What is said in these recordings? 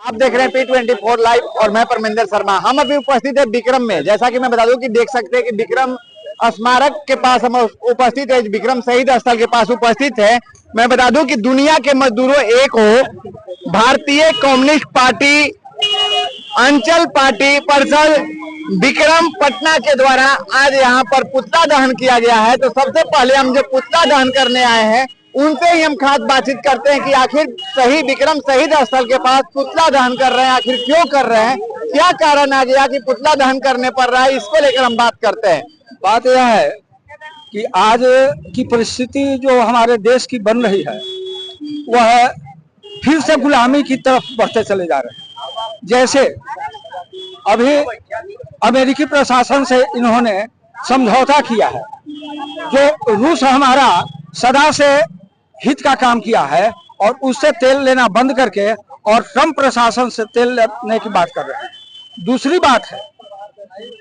आप देख रहे हैं P24 लाइव और मैं परमिंदर शर्मा। हम अभी उपस्थित है विक्रम में। जैसा कि मैं बता दूं कि देख सकते हैं कि विक्रम स्मारक के पास हम उपस्थित है, विक्रम शहीद स्थल के पास उपस्थित है। मैं बता दूं कि दुनिया के मजदूरों एक हो, भारतीय कम्युनिस्ट पार्टी अंचल पार्टी परिषद विक्रम पटना के द्वारा आज यहाँ पर पुतला दहन किया गया है। तो सबसे पहले हम जो पुतला दहन करने आए हैं उनसे ही हम खास बातचीत करते हैं कि आखिर सही विक्रम शहीद स्थल के पास पुतला दहन कर रहे हैं, आखिर क्यों कर रहे हैं, क्या कारण आ गया कि पुतला दहन करने पड़ रहा है, इसको लेकर हम बात करते हैं। बात यह है कि आज की परिस्थिति जो हमारे देश की बन रही है वह फिर से गुलामी की तरफ बढ़ते चले जा रहे हैं। जैसे अभी अमेरिकी प्रशासन से इन्होंने समझौता किया है, जो रूस हमारा सदा से हित का काम किया है और उससे तेल लेना बंद करके और ट्रंप प्रशासन से तेल लेने की बात कर रहे हैं। दूसरी बात है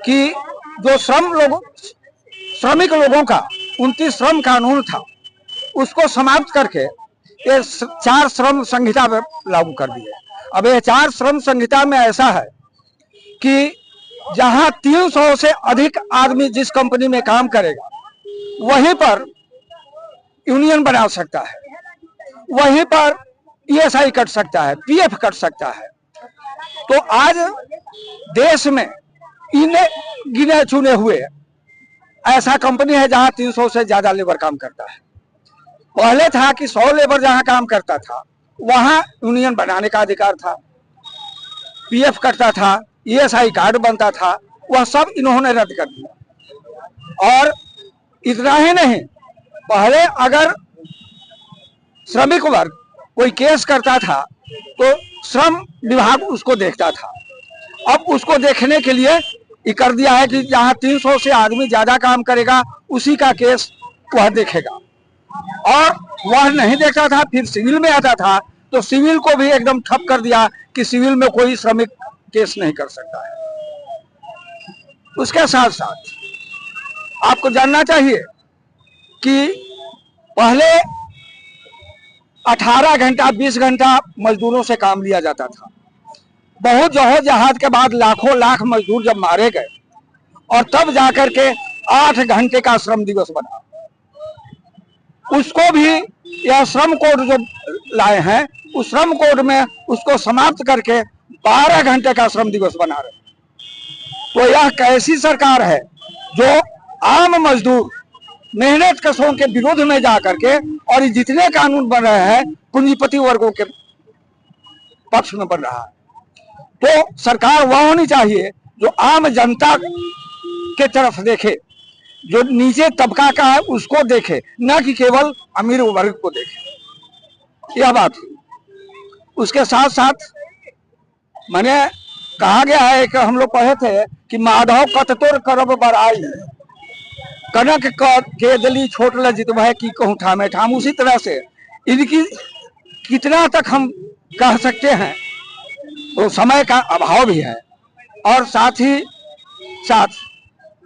कि जो श्रमिक लोगों का 29 श्रम कानून था उसको समाप्त करके ये 4 श्रम संहिता में लागू कर दिए। अब ये 4 श्रम संहिता में ऐसा है कि जहां 300 से अधिक आदमी जिस कंपनी में काम करेगा वहीं पर यूनियन बना सकता है, वहीं पर ESI कट सकता है, PF कट सकता है। तो आज देश में इन्हें गिने चुने हुए ऐसा कंपनी है जहां 300 से ज्यादा लेबर काम करता है। पहले था कि 100 लेबर जहां काम करता था वहां यूनियन बनाने का अधिकार था, PF कटता था, ESI कार्ड बनता था, वह सब इन्होंने रद्द कर दिया। और इतना ही नहीं, पहले अगर श्रमिक वर्ग कोई केस करता था तो श्रम विभाग उसको देखता था। अब उसको देखने के लिए ये कर दिया है कि जहां 300 से आदमी ज्यादा काम करेगा उसी का केस वह देखेगा। और वह नहीं देखता था, फिर सिविल में आता था तो सिविल को भी एकदम ठप कर दिया कि सिविल में कोई श्रमिक केस नहीं कर सकता है। उसके साथ साथ आपको जानना चाहिए कि पहले 18 घंटा 20 घंटा मजदूरों से काम लिया जाता था। बहुत जहाज के बाद लाखों लाख मजदूर जब मारे गए और तब जाकर के 8 घंटे का श्रम दिवस बना। उसको भी यह श्रम कोड जो लाए हैं उस श्रम कोड में उसको समाप्त करके 12 घंटे का श्रम दिवस बना रहे। तो यह कैसी सरकार है जो आम मजदूर मेहनत कशों के विरोध में जाकर के और जितने कानून बन रहे हैं पूंजीपति वर्गों के पक्ष में बन रहा है। तो सरकार वह होनी चाहिए जो आम जनता के तरफ देखे, जो नीचे तबका का है उसको देखे, न कि केवल अमीर वर्ग को देखे। यह बात हुई। उसके साथ साथ मैंने कहा गया है कि हम लोग पढ़े थे कि माधव कततोर करब बड़ाई कनक के दली छोट लजित वह की कहूँ ठामे ठाम। उसी तरह से इनकी कितना तक हम कह सकते हैं, तो समय का अभाव भी है। और साथ ही साथ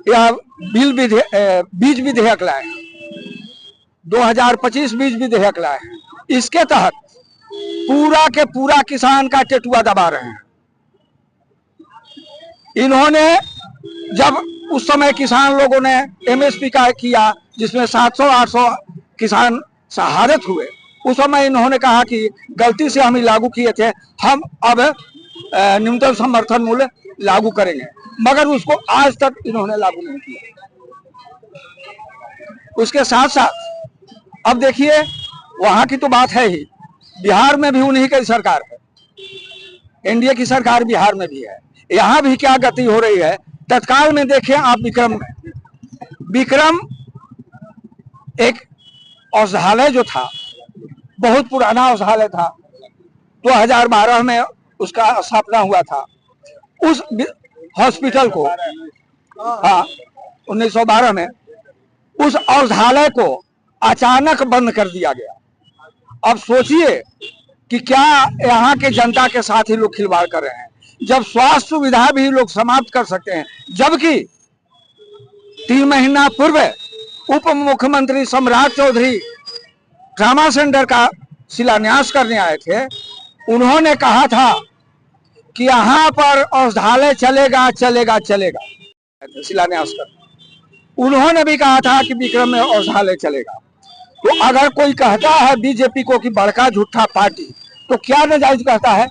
यह बीज विधेयक लाए, 2025 बीज विधेयक लाए हैं। इसके तहत पूरा के पूरा किसान का टेटुआ दबा रहे हैं। इन्होंने जब उस समय किसान लोगों ने MSP का किया जिसमें 700-800 किसान शहादत हुए, उस समय इन्होंने कहा कि गलती से हम लागू किए थे, हम अब न्यूनतम समर्थन मूल्य लागू करेंगे, मगर उसको आज तक इन्होंने लागू नहीं किया। उसके साथ साथ अब देखिए वहां की तो बात है ही, बिहार में भी उन्हीं की सरकार है, NDA की सरकार बिहार में भी है। यहाँ भी क्या गति हो रही है तत्काल में देखें आप। विक्रम एक औषधालय जो था, बहुत पुराना औषधालय था, 2012 में उसका स्थापना हुआ था। उस हॉस्पिटल को 1912 में उस औषधालय को अचानक बंद कर दिया गया। अब सोचिए कि क्या यहाँ के जनता के साथ ही लोग खिलवाड़ कर रहे हैं, जब स्वास्थ्य सुविधा भी लोग समाप्त कर सकते हैं। जबकि 3 महीना पूर्व उप मुख्यमंत्री सम्राट चौधरी ट्रामा सेंटर का शिलान्यास करने आए थे। उन्होंने कहा था कि यहाँ पर औषधालय चलेगा चलेगा चलेगा, शिलान्यास कर। उन्होंने भी कहा था कि विक्रम में औषधालय चलेगा। तो अगर कोई कहता है बीजेपी को कि बड़का झूठा पार्टी, तो क्या नाजायज कहता है?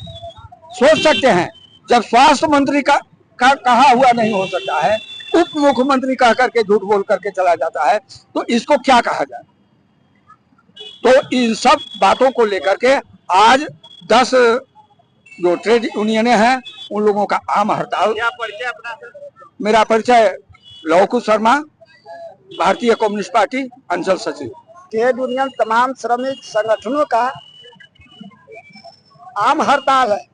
सोच सकते हैं, जब स्वास्थ्य मंत्री का कहा हुआ नहीं हो सकता है, उप मुख्यमंत्री कह करके झूठ बोल करके चला जाता है, तो इसको क्या कहा जाए? तो इन सब बातों को लेकर के आज 10 जो ट्रेड यूनियनें हैं उन लोगों का आम हड़ताल। क्या परिचय अपना सर? मेरा परिचय लौकुश शर्मा, भारतीय कम्युनिस्ट पार्टी अंचल सचिव। ट्रेड यूनियन तमाम श्रमिक संगठनों का आम हड़ताल है।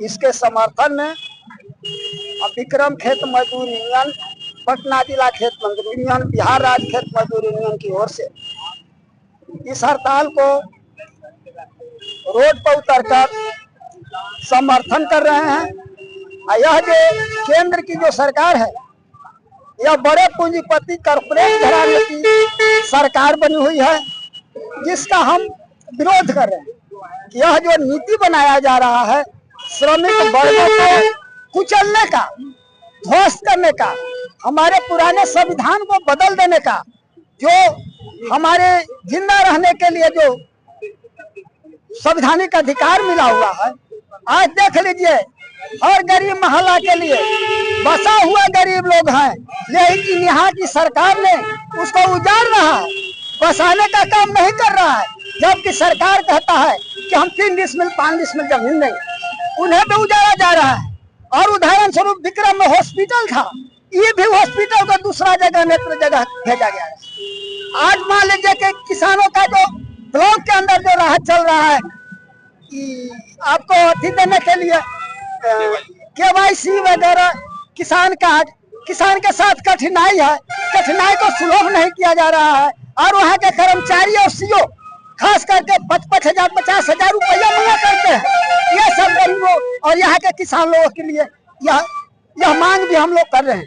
इसके समर्थन में विक्रम खेत मजदूर यूनियन, पटना जिला खेत मजदूर यूनियन, बिहार राज्य खेत मजदूर यूनियन की ओर से इस हड़ताल को रोड पर उतरकर समर्थन कर रहे हैं। यह जो केंद्र की जो सरकार है, यह बड़े पूंजीपति कॉर्पोरेट घराने की सरकार बनी हुई है, जिसका हम विरोध कर रहे हैं। यह जो नीति बनाया जा रहा है श्रमिक वर्गों को कुचलने का, ध्वस्त करने का, हमारे पुराने संविधान को बदल देने का, जो हमारे जिंदा रहने के लिए जो संवैधानिक अधिकार मिला हुआ है, आज देख लीजिए हर गरीब महिला के लिए बसा हुआ गरीब लोग हैं, लेकिन यहाँ की सरकार ने उसको उजाड़ रहा है, बसाने का काम नहीं कर रहा है। जबकि सरकार कहता है कि हम 3 डिसमिल 5 डिसमिल जमीन देंगे, उन्हें भी उजाड़ा जा रहा है। और उदाहरण स्वरूप विक्रम में हॉस्पिटल था, ये भी हॉस्पिटल को दूसरा जगह नेत्र जगह भेजा गया है। आज मान लीजिए कि किसानों का जो ब्लॉक के अंदर जो राहत चल रहा है कि आपको अति देने के लिए KYC वगैरह, किसान कार्ड, किसान के साथ कठिनाई है, कठिनाई को सुलभ नहीं किया जा रहा है। और वहाँ के कर्मचारी और CO खास करके 55,000 50,000 रुपया मांगा करते हैं। ये सब गरीबों और यहाँ के किसान लोगों के लिए यह मांग भी हम लोग कर रहे हैं।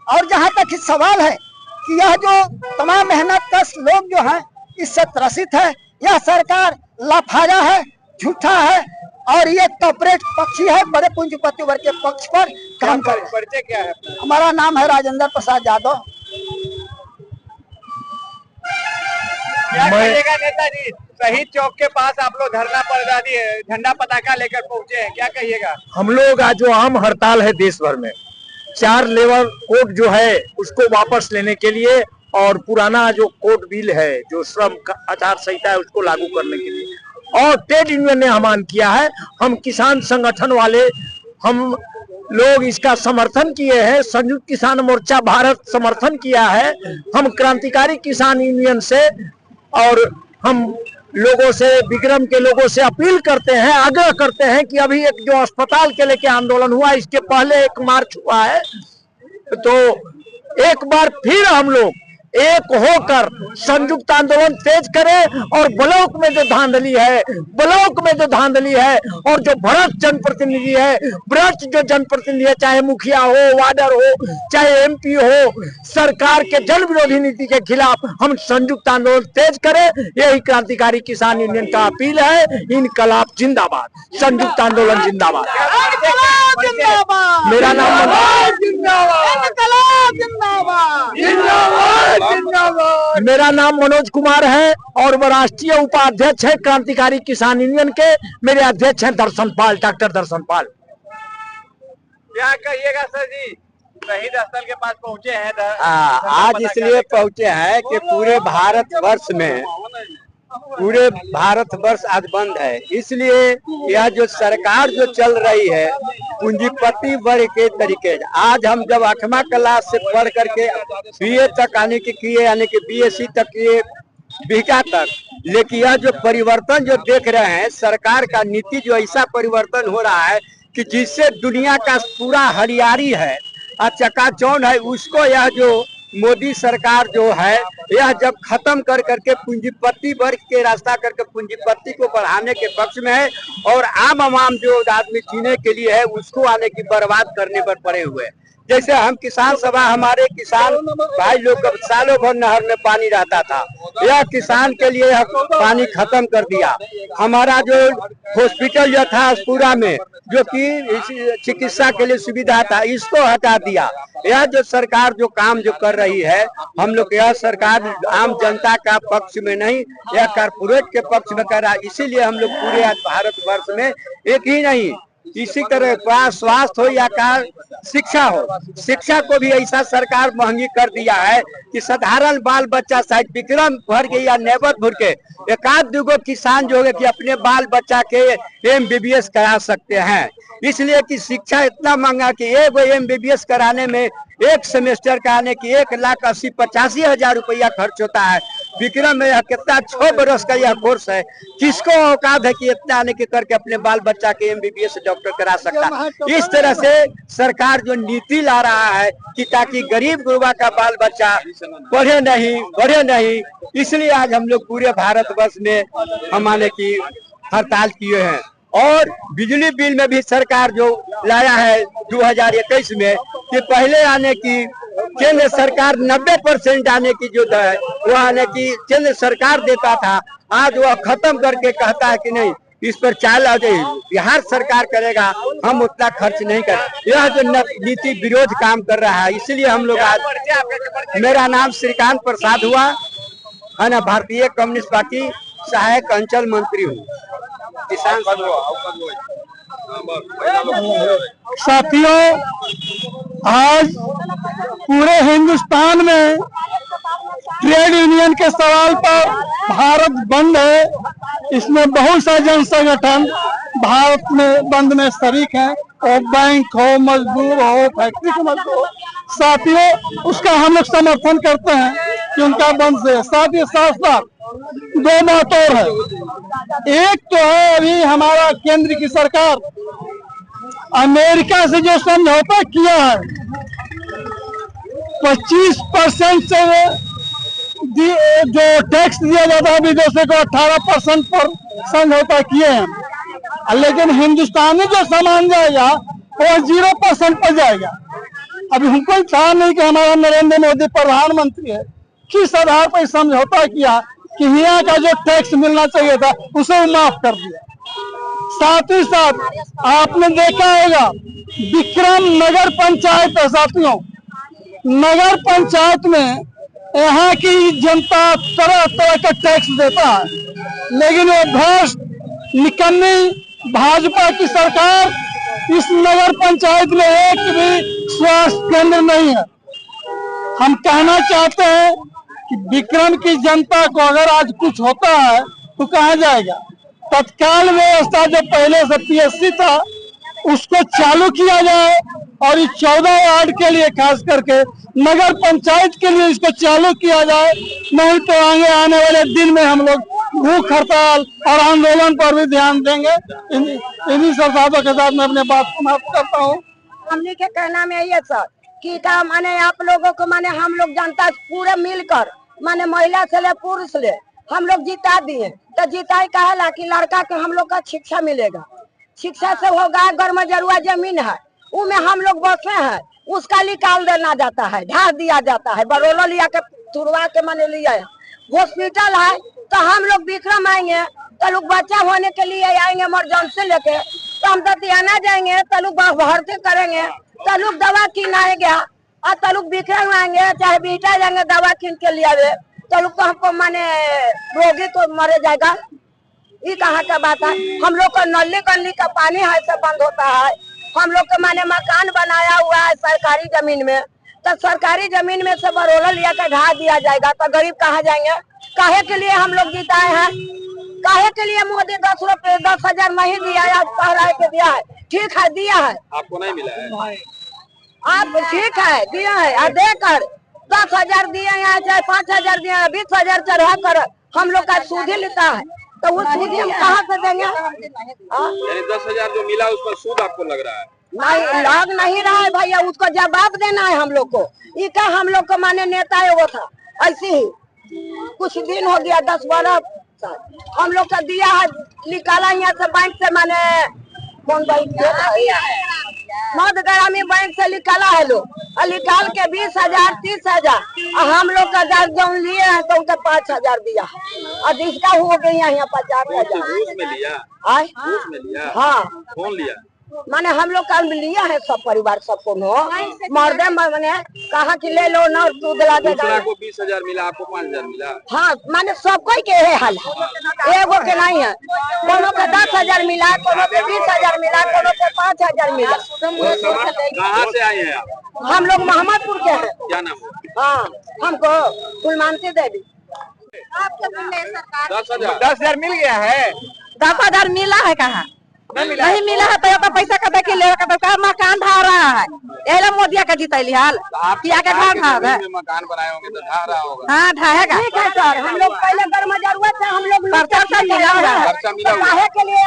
और जहाँ तक इस सवाल है कि यह जो तमाम मेहनत कश लोग जो हैं इससे त्रसित है, यह सरकार लाफाजा है, झूठा है और ये कॉर्पोरेट पक्षी है, बड़े पूंजीपति वर्ग के पक्ष पर काम कर रहे हैं। परिचय क्या है? हमारा नाम है राजेंद्र प्रसाद यादव। क्या कहिएगा नेताजी, शहीद चौक के पास आप लोग धरना प्रदर्शन झंडा पताका लेकर पहुंचे हैं, क्या कहिएगा? हम लोग आज जो आम हड़ताल है देश भर में, 4 लेबर कोड जो है उसको वापस लेने के लिए और पुराना जो कोड बिल है जो श्रम आचार संहिता है उसको लागू करने के लिए, और ट्रेड यूनियन ने आह्वान किया है। हम किसान संगठन वाले हम लोग इसका समर्थन किए हैं, संयुक्त किसान मोर्चा भारत समर्थन किया है। हम क्रांतिकारी किसान यूनियन से और हम लोगों से, विक्रम के लोगों से अपील करते हैं, आग्रह करते हैं कि अभी एक जो अस्पताल के लेके आंदोलन हुआ, इसके पहले एक मार्च हुआ है, तो एक बार फिर हम लोग एक होकर संयुक्त आंदोलन तेज करें और ब्लॉक में जो धांधली है, और जो भ्रष्ट जनप्रतिनिधि है, भ्रष्ट जो जनप्रतिनिधि है, चाहे मुखिया हो, वार्डर हो, चाहे MP हो, सरकार के जन विरोधी नीति के खिलाफ हम संयुक्त आंदोलन तेज करें, यही क्रांतिकारी किसान यूनियन का अपील है। इनकलाब जिंदाबाद, संयुक्त आंदोलन जिंदाबाद। मेरा नाम मेरा नाम मनोज कुमार है और वह राष्ट्रीय उपाध्यक्ष है क्रांतिकारी किसान यूनियन के। मेरे अध्यक्ष हैं दर्शन पाल, डॉक्टर दर्शन पाल। क्या कहिएगा सर जी, शहीद स्थल के पास पहुंचे हैं? आज इसलिए पहुंचे हैं कि पूरे भारतवर्ष आज बंद है, इसलिए यह जो सरकार जो चल रही है पूंजीपति वर्ग के तरीके, आज हम जब 8वां क्लास से पढ़ करके BA तक आने के किए, यानी कि BSc तक किए, बीटा तक, लेकिन यह जो परिवर्तन जो देख रहे हैं, सरकार का नीति जो ऐसा परिवर्तन हो रहा है कि जिससे दुनिया का पूरा हरियाली है और चकाचौंध है, उसको यह जो मोदी सरकार जो है यह जब खत्म कर करके पूंजीपति वर्ग के रास्ता करके पूंजीपति को बढ़ाने के पक्ष में है, और आम जो आदमी जीने के लिए है उसको आने की बर्बाद करने पर पड़े हुए। जैसे हम किसान सभा, हमारे किसान भाई लोग सालों भर नहर में पानी रहता था, यह किसान के लिए पानी खत्म कर दिया। हमारा जो हॉस्पिटल जो था पूरा में, जो कि चिकित्सा के लिए सुविधा था, इसको हटा दिया। यह जो सरकार जो काम जो कर रही है, हम लोग यह सरकार आम जनता का पक्ष में नहीं, यह कारपोरेट के पक्ष में कर रहा है। इसीलिए हम लोग पूरे भारतवर्ष में एक ही नहीं, इसी तरह स्वास्थ्य हो या शिक्षा हो, शिक्षा को भी ऐसा सरकार महंगी कर दिया है कि साधारण बाल बच्चा शायद विक्रम भर के या नेबतपुर के एक आध दुगो किसान जो है कि अपने बाल बच्चा के MBBS करा सकते हैं। इसलिए कि शिक्षा इतना महंगा कि एक MBBS कराने में एक सेमेस्टर का आने की 1,80,85,000 रुपया खर्च होता है। विक्रम में कितना 6 बरस का यह कोर्स है, किसको औकात है कि इतना आने के करके अपने बाल बच्चा के MBBS डॉक्टर करा सकता है। इस तरह से सरकार जो नीति ला रहा है कि ताकि गरीब गुरबा का बाल बच्चा बढ़े नहीं, इसलिए आज हम लोग पूरे भारतवर्ष में हमारे की हड़ताल किए हैं। और बिजली बिल में भी सरकार जो लाया है 2021 में कि पहले आने की केंद्र सरकार 90% आने की जो है वो आने की केंद्र सरकार देता था, आज वह खत्म करके कहता है कि नहीं, इस पर बिहार सरकार करेगा, हम उतना खर्च नहीं कर। यह जो नीति विरोध काम कर रहा है, इसलिए हम लोग आज, मेरा नाम श्रीकांत प्रसाद हुआ है ना, भारतीय कम्युनिस्ट पार्टी सहायक अंचल मंत्री हूँ, किसान। साथियों, आज पूरे हिंदुस्तान में ट्रेड यूनियन के सवाल पर भारत बंद है। इसमें बहुत सा जन संगठन भारत में बंद में शरीक हैं, और बैंक हो, मजदूर हो, फैक्ट्री के मजदूर हो। साथियों, उसका हम लोग समर्थन करते हैं कि उनका बंद से। साथ ही साथ दो बात और है। एक तो है, अभी हमारा केंद्र की सरकार अमेरिका से जो समझौता किया है, 25% से जो टैक्स दिया जाता है विदेशों को 18% पर समझौता किए हैं, लेकिन हिंदुस्तानी जो सामान जाएगा वो 0% पर जाएगा। अभी हमको था नहीं कि हमारा नरेंद्र मोदी प्रधानमंत्री है, किस आधार पर समझौता किया कि यहाँ का जो टैक्स मिलना चाहिए था उसे माफ कर दिया। साथ ही साथ आपने देखा होगा विक्रम नगर पंचायत है। साथियों, नगर पंचायत में यहाँ की जनता तरह तरह का टैक्स देता है, लेकिन वो भ्रष्ट निकम्मी भाजपा की सरकार, इस नगर पंचायत में एक भी स्वास्थ्य केंद्र नहीं है। हम कहना चाहते हैं कि विक्रम की जनता को अगर आज कुछ होता है तो कहाँ जाएगा? तत्काल व्यवस्था जो पहले से PSC था उसको चालू किया जाए, और इस 14 वार्ड के लिए खास करके नगर पंचायत के लिए इसको चालू किया जाए। नहीं तो आने वाले दिन में हम लोग भूख हड़ताल और आंदोलन पर भी ध्यान देंगे। इन्हीं शर्तों के साथ मैं अपने बात समाप्त करता हूँ। हमने के कहना में ये सर कि क्या माने आप लोगों को माने हम लोग जनता पूरे मिलकर माने महिला से ले पुरुष ले हम लोग जिता दिए, तो जिताई कहेला कि लड़का के हम लोग का शिक्षा मिलेगा, शिक्षा से होगा। गर्म जरुआ जमीन है उनमें हम लोग बसे हैं, उसका निकाल देना जाता है, ढा दिया जाता है, बरोला लिया के तुरवा के माने लिया। हॉस्पिटल है तो हम लोग विक्रम आएंगे तो लोग बच्चा होने के लिए आएंगे इमरजेंसी लेके, तो हम दतियाना जाएंगे तो लोग भर्ती करेंगे, तो लोग दवा किनाएंगे, और तो लोग विक्रम आएंगे चाहे बीटा जाएंगे दवा किन के लिए, तो लोग तो हमको माने रोगी तो मरे जाएगा। ये कहाँ का बात है? हम लोग को नली गली का पानी है से बंद होता है। हम लोग के माने मकान बनाया हुआ है सरकारी जमीन में, तो सरकारी जमीन में से बरोला लिया कर ढा दिया जाएगा, तो गरीब कहाँ जाएंगे? काहे के लिए हम लोग जीताए हैं? काहे के लिए मोदी 10,000 नहीं दिया है? आज पहराए के दिया है, ठीक है दिया है, आपको नहीं मिला है? आप ठीक है दिया है, देकर 10,000 दिए हैं चाहे 5,000 दिए हैं, 20,000 चढ़ा कर हम लोग का सूद लेता है, तो वो सूद हम कहाँ से देंगे? 10,000 जो मिला उस पर सूद आपको लग रहा है? नहीं लग नहीं रहा है भैया, उसको जवाब देना है हम लोग को। ये क्या हम लोग को माने नेता है वो था, ऐसे ही कुछ दिन हो गया 10-12 साल हम लोग का दिया है, निकाला यहाँ से बैंक से, माने कौन बैंक मध्य ग्रामीण बैंक से निकाला है लोग, और निकाल के 20,000 30,000 और हम लोग का जो लिए हैं तो उनका 5,000 दिया, और जिसका हो गई यहाँ 50,000। हाँ कौन लिया? माने हम लोग का लिया है सब परिवार सबको मर्दे मैंने कहा कि ले लो ना तू दिला दे। दूसरा को 20,000 मिला, आपको 5,000 मिला। हाँ माने सबको के हाल है, एगो के नहीं है, कोनो के 10,000 मिला, कोनो के 20,000 मिला, कोनो के 5,000 मिला। कहाँ से आए हैं आप? हम लोग मोहम्मदपुर के हैं। क्या नाम है? हाँ हमको फुलमानती देवी। 10,000 मिल गया है। 10,000 मिला है कहाँ? नहीं मिला है तो पैसा कदे के ले मकान ढा रहा है, यही मोदिया का जीतैली हाल किया के घर ढा है। मकान बनाए होंगे तो ढा रहा होगा। हाँ ढाएगा। ठीक है सर, हम लोग पहले गर्म जरूरत है, हम लोग खर्चा मिला हुआ है के लिए।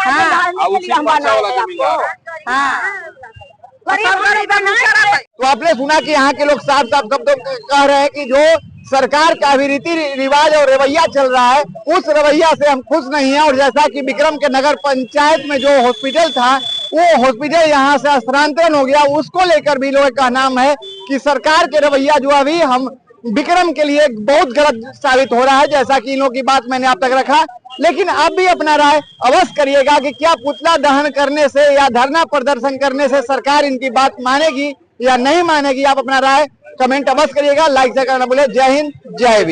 तो आपने सुना कि यहाँ के लोग साफ साफ शब्दों में कह रहे हैं कि जो सरकार का भी रीति रिवाज और रवैया चल रहा है उस रवैया से हम खुश नहीं है। और जैसा कि विक्रम के नगर पंचायत में जो हॉस्पिटल था वो हॉस्पिटल यहाँ से स्थानांतरण हो गया, उसको लेकर भी लोगों का नाम है कि सरकार के रवैया जो अभी हम विक्रम के लिए बहुत गलत साबित हो रहा है। जैसा कि इन लोगों की बात मैंने आप तक रखा, लेकिन आप भी अपना राय अवश्य करिएगा कि क्या पुतला दहन करने से या धरना प्रदर्शन करने से सरकार इनकी बात मानेगी या नहीं मानेगी। आप अपना राय कमेंट अवश्य करिएगा, लाइक से करना भूले। जय हिंद, जय भैया।